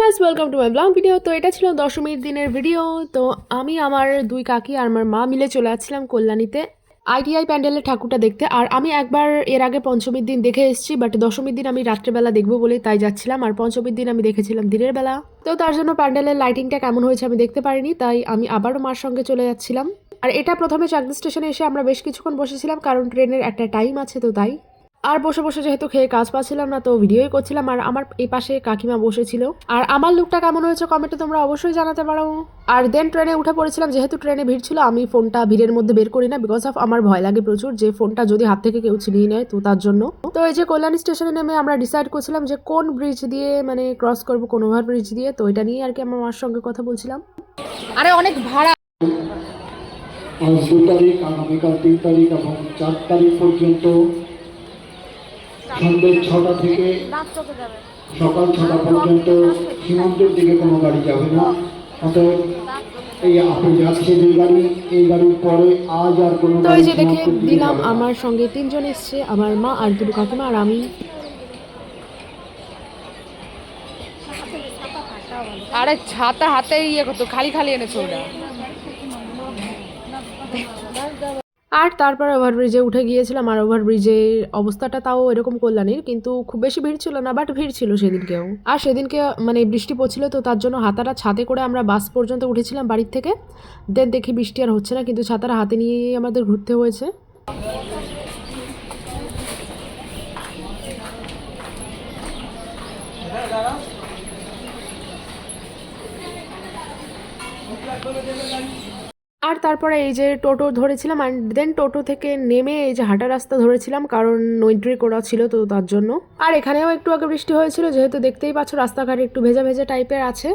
Guys, welcome to my blog video. তো এটা ছিল দশমীর দিনের ভিডিও। তো আমি আমার দুই কাকি আর আমার মা মিলে চলে আসছিলাম কল্যাণীতে আইটিআই প্যান্ডেলের ঠাকুরটা দেখতে। আর আমি একবার এর আগে পঞ্চমীর দিন দেখে এসেছি, বাট দশমীর দিন আমি রাত্রেবেলা দেখবো বলে তাই যাচ্ছিলাম। আর পঞ্চমীর দিন আমি দেখেছিলাম দিনের বেলা। তো তার জন্য প্যান্ডেলের লাইটিংটা কেমন হয়েছে আমি দেখতে পারিনি, তাই আমি আবারও মার সঙ্গে চলে যাচ্ছিলাম। আর এটা প্রথমে চাকদা স্টেশনে এসে আমরা বেশ কিছুক্ষণ বসেছিলাম, কারণ ট্রেনের একটা টাইম আছে, তো তাই। আর বসে বসে যেহেতু খেয়ে কাজ পাচ্ছিলাম না, তো ভিডিওই করছিলাম। আর আমার এই পাশে কাকিমা বসেছিল। আর আমার লুকটা কেমন হয়েছে কমেন্টে তোমরা অবশ্যই জানাতে পারো। আর দেন ট্রেনে উঠে পড়েছিলাম। যেহেতু ট্রেনে ভিড় ছিল, আমি ফোনটা ভিড়ের মধ্যে বের করি না, বিকজ অফ আমার ভয় লাগে প্রচুর যে ফোনটা যদি হাত থেকে কেউ ছিনিয়ে নেয়, তো তার জন্য। তো এই যে কল্যাণী স্টেশনে নেমে আমরা ডিসাইড করছিলাম যে কোন ব্রিজ দিয়ে মানে ক্রস করবো, কোন ওভার ব্রিজ দিয়ে। তো এটা নিয়ে আর কি আমার মার সঙ্গে কথা বলছিলাম। আরে অনেক ভাড়া। আজ 2 তারিখ, আগামীকাল 3 তারিখ এবং 4 তারিখ পর্যন্ত সন্ধ্যে 6টা থেকে সকাল 6টা পর্যন্ত সীমান্তের দিকে কোনো গাড়ি যাবে না। অতএব এই আপনি যাচ্ছে যে গাড়ি, এই গাড়ির পরে আজ আর কোনো তো এই গাড়ি যে দেখে সীমান্তের দিকে দিলাম, যাবে না। আমার সঙ্গে 3 জন এসছে, আমার মা আর দুটো কাকিমা আর আমি। আরে ছাতা হাতে ইয়ে করতো, খালি খালি এনেছো ওটা। আর তারপরে ওভারব্রিজে উঠে গিয়েছিলাম। আর ওভারব্রিজের অবস্থাটা তাও এরকম কল্যাণীর, কিন্তু খুব বেশি ভিড় ছিল না, বাট ভিড় ছিল সেদিনকেও। আর সেদিনকে মানে বৃষ্টি পড়ছিল, তো তার জন্য হাতাটা ছাতে করে আমরা বাস পর্যন্ত উঠেছিলাম বাড়ির থেকে। দেন দেখি বৃষ্টি আর হচ্ছে না, কিন্তু ছাতাটা হাতে নিয়েই আমাদের ঘুরতে হয়েছে। আর তারপরে এই যে টোটো ধরেছিলাম, অ্যান্ড দেন টোটো থেকে নেমে এই যে হাঁটা রাস্তা ধরেছিলাম, কারণ নো এন্ট্রি করা ছিল, তো তার জন্য। আর এখানেও একটু আগে বৃষ্টি হয়েছিল, যেহেতু দেখতেই পাচ্ছ রাস্তাঘাট একটু ভেজা ভেজা টাইপের আছে।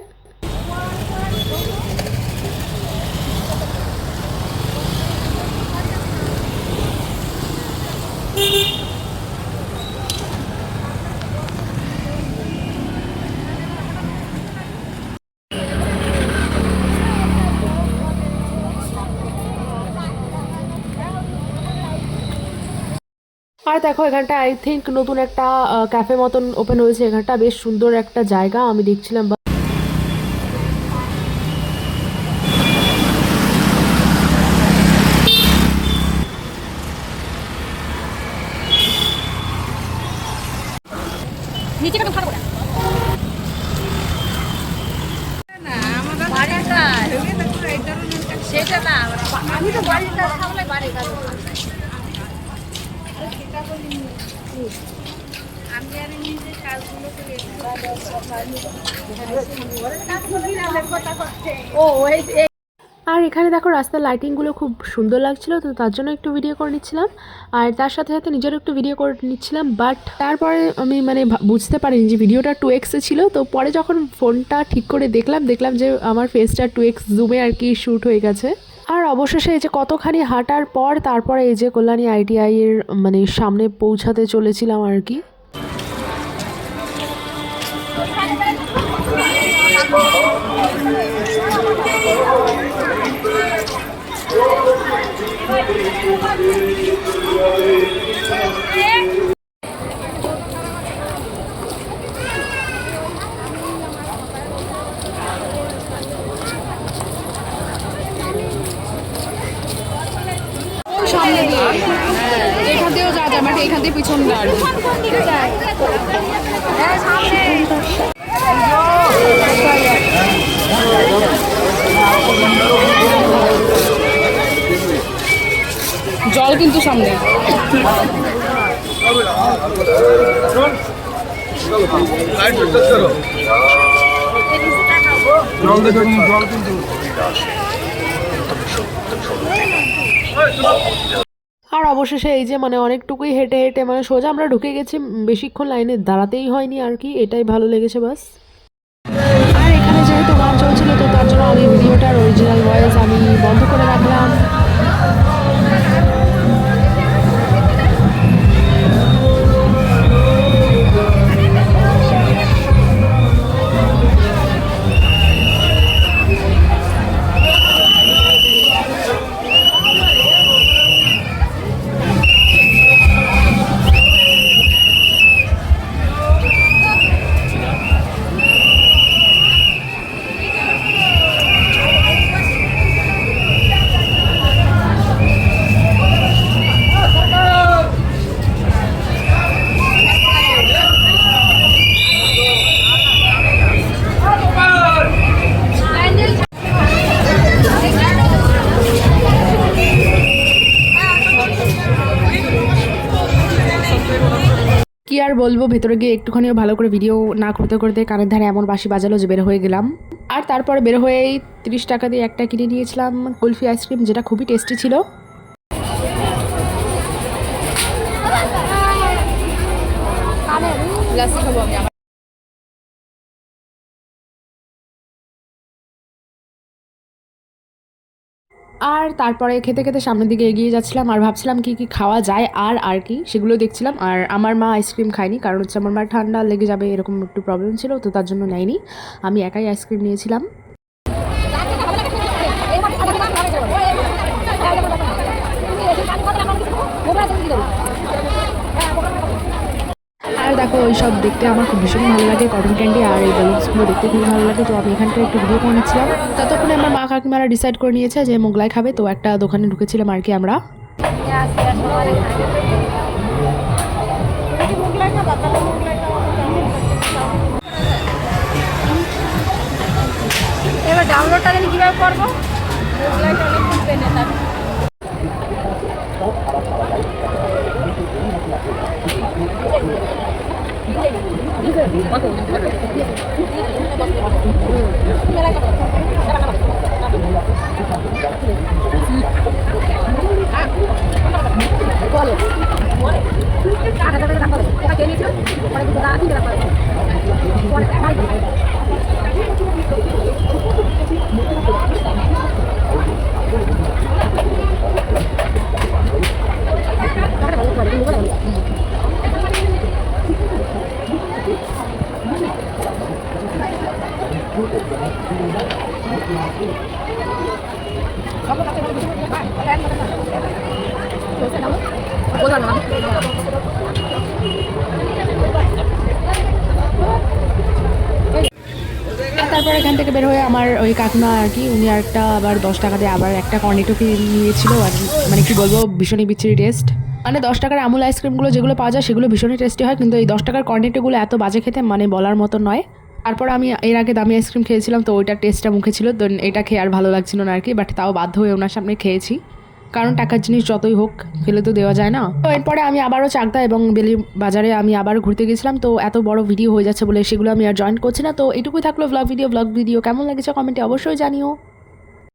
আর দেখো এখানটা আই থিঙ্ক নতুন একটা ক্যাফে মতন ওপেন হয়েছে। এখানটা বেশ সুন্দর একটা জায়গা আমি দেখছিলাম। নিচে কেন খাবো না? সেটা না, আমি তো বাড়ির কাজ সামলে বাড়ির কাজ আমি আর নিজে কাজগুলো করে আর এখানে দেখো রাস্তার লাইটিংগুলো খুব সুন্দর লাগছিল, তো তার জন্য একটু ভিডিও করে নিচ্ছিলাম। আর তার সাথে সাথে নিজেরও একটু ভিডিও করে নিচ্ছিলাম। বাট তারপরে আমি মানে বুঝতে পারিনি যে ভিডিওটা 2x ছিল। তো পরে যখন ফোনটা ঠিক করে দেখলাম যে আমার ফেসটা 2x জুমে আর কি শ্যুট হয়ে গেছে। আর অবশেষে এই যে কতখানি হাঁটার পর তারপরে এই যে কল্যাণী আইটিআই এর মানে সামনে পৌঁছাতে চলেছিলাম আর কি। সামনে দিয়ে এখান দিয়েও যা যায়, বাট এখান দিয়ে পিছন না আর জল কিন্তু সামনে। আর অবশেষে এই যে মানে অনেকটুকুই হেঁটে হেঁটে মানে সোজা আমরা ঢুকে গেছি, বেশিক্ষণ লাইনে দাঁড়াতেই হয়নি আর কি, এটাই ভালো লেগেছে বাস। আর এখানে যেহেতু গান চলছিল, তো তার জন্য আমি ভিডিওটার অরিজিনাল ভয়েস আমি বন্ধ করে রাখলাম। বলবো, ভেতরে গিয়ে একটুখানিও ভালো করে ভিডিও না করতে করতে কানের ধারে এমন বাঁশি বাজালো যে বের হয়ে গেলাম। আর তারপর বের হয়েই 30 টাকা দিয়ে একটা কিনে নিয়েছিলাম কুলফি আইসক্রিম, যেটা খুবই টেস্টি ছিল। লাস্সি খাবো আমি। আর তারপরে খেতে খেতে সামনের দিকে এগিয়ে যাচ্ছিলাম আর ভাবছিলাম কি কি খাওয়া যায় আর কি সেগুলো দেখছিলাম। আর আমার মা আইসক্রিম খায়নি, কারণ হচ্ছে আমার মা ঠান্ডা লেগে যাবে এরকম একটু প্রবলেম ছিল, তো তার জন্য নেয়নি। আমি একাই আইসক্রিম নিয়েছিলাম। আর দেখো ওই সব দেখতে আমার খুব ভীষণই ভালো লাগে, কটন ক্যান্ডি আর এই বেলুন্সগুলো দেখতে খুবই ভালো লাগে। তো আমি এখানটা একটু ভিডিও করে নিচ্ছিলাম। ততক্ষণে আমার মা কাকিমারা ডিসাইড করে নিয়েছে যে মোগলাই খাবে, তো একটা দোকানে ঢুকেছিলাম আর কি আমরা। এবার ডাউনলোডটা জানি কীভাবে করবো? মোগলাইটা অনেক বুঝবে না তার। আর তারপর এখান থেকে বের হয়ে আমার ওই কাকিমা আর কি, উনি আরেকটা আবার 10 টাকা দিয়ে আবার একটা কর্নেটো কিনে নিয়েছিল। আর মানে কি বলবো, ভীষণই বিচ্ছিরি টেস্ট। মানে 10 টাকার আমুল আইসক্রিমগুলো যেগুলো পাওয়া যায় সেগুলো ভীষণই টেস্টি হয়, কিন্তু এই 10 টাকার কর্নেটোগুলো এত বাজে খেতে, মানে বলার মতো নয়। তারপর আমি এর আগে দামি আইসক্রিম খেয়েছিলাম, তো ওইটার টেস্টটা মুখে ছিল, তো এটা খেয়ে আর ভালো লাগছিল না আর কি। বাট তাও বাধ্য হয়ে ওনার সামনে খেয়েছি, কারণ টাকার জিনিস যতই হোক ফেলে তো দেওয়া যায় না। তো এরপরে আমি আবারও চাকদা এবং বেলি বাজারে আমি আবার ঘুরতে গেছিলাম। তো এত বড় ভিডিও হয়ে যাচ্ছে বলে সেগুলো আমি আর জয়েন করছি না। তো এটুকুই থাকলো ব্লগ ভিডিও কেমন লেগেছে কমেন্টে অবশ্যই জানিও।